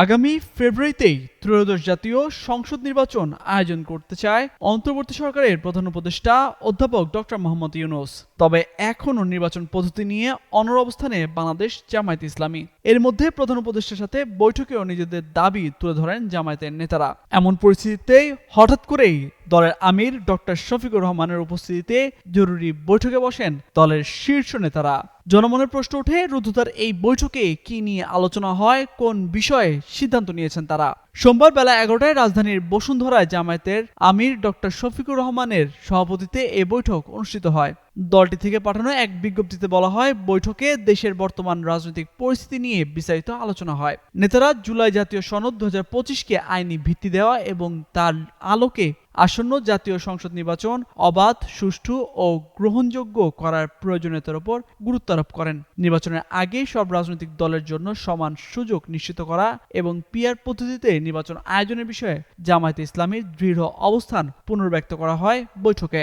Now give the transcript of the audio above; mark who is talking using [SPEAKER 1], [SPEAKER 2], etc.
[SPEAKER 1] আগামী ফেব্রুয়ারিতেই ত্রয়োদশ জাতীয় সংসদ নির্বাচন আয়োজন করতে চায় অন্তর্বর্তী সরকারের প্রধান উপদেষ্টা অধ্যাপক ডক্টর মোহাম্মদ ইউনূস। তবে এখনও নির্বাচন পদ্ধতি নিয়ে অনড় অবস্থানে বাংলাদেশ জামায়াতে ইসলামী। এর মধ্যে প্রধান উপদেষ্টার সাথে বৈঠকেও নিজেদের দাবি তুলে ধরেন জামায়াতের নেতারা। এমন পরিস্থিতিতেই হঠাৎ করেই দলের আমির ডক্টর শফিকুর রহমানের উপস্থিতিতে জরুরি বৈঠকে বসেন দলের শীর্ষ নেতারা। জনমনের প্রশ্ন ওঠে, রুদ্ধতার এই বৈঠকে কি নিয়ে আলোচনা হয়, কোন বিষয়ে সিদ্ধান্ত নিয়েছেন তারা। সোমবার বেলা 11টায় রাজধানীর বসুন্ধরায় জামায়াতের আমির ডক্টর শফিকুর রহমানের সভাপতিত্বে এ বৈঠক অনুষ্ঠিত হয়। দলটি থেকে পাঠানো এক বিজ্ঞপ্তিতে বলা হয়, বৈঠকে দেশের বর্তমান রাজনৈতিক পরিস্থিতি নিয়ে বিস্তারিত আলোচনা হয়। নেতারা জুলাই জাতীয় সনদ 2025-কে আইনি ভিত্তি দেওয়া এবং তার আলোকে আসন্ন জাতীয় সংসদ নির্বাচন অবাধ, সুষ্ঠু ও গ্রহণযোগ্য করার প্রয়োজনীয়তার উপর গুরুত্ব আরোপ করেন। নির্বাচনের আগে সব রাজনৈতিক দলের জন্য সমান সুযোগ নিশ্চিত করা এবং পিআর পদ্ধতিতে নির্বাচন আয়োজনের বিষয়ে জামায়াতে ইসলামীর দৃঢ় অবস্থান পুনর্ব্যক্ত করা হয় বৈঠকে।